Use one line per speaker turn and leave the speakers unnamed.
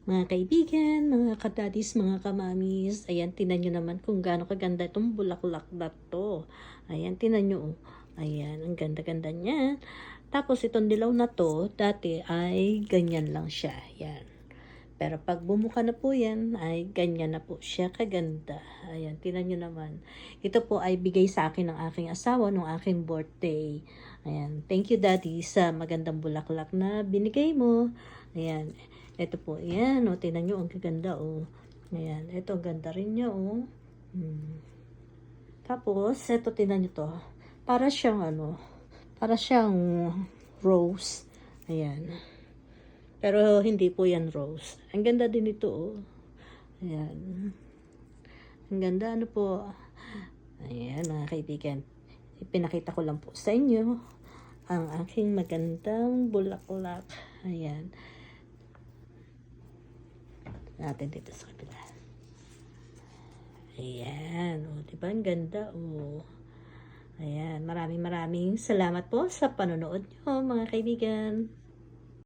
Mga kaibigan, mga kadadis, mga kamamis, ayan, tinan nyo naman kung gaano kaganda itong bulaklak na to. Ayan, tinan nyo, oh. Ayan, ang ganda-ganda niya. Tapos itong dilaw na to, dati ay ganyan lang siya. Ayan. Pero pag bumuka na po yan, ay ganyan na po siya kaganda. Ayan, tinan nyo naman. Ito po ay bigay sa akin ng aking asawa nung aking birthday. Ayan, thank you daddy sa magandang bulaklak na binigay mo. Ayan, ito po, ayan, o, tinan nyo, ang gaganda, o. Ayan, ito, ang ganda rin niya, o. Tapos, ito, tinan nyo to. Para siyang, para siyang rose. Ayan. Pero, hindi po yan rose. Ang ganda din ito, oh. Ayan. Ang ganda, po. Ayan, mga kaibigan. Ipinakita ko lang po sa inyo ang aking magandang bulaklak. Ayan. Natin dito sa kabila. Ayan, o, diba? Ang ganda, o. Ayan, maraming salamat po sa panonood nyo, mga kaibigan.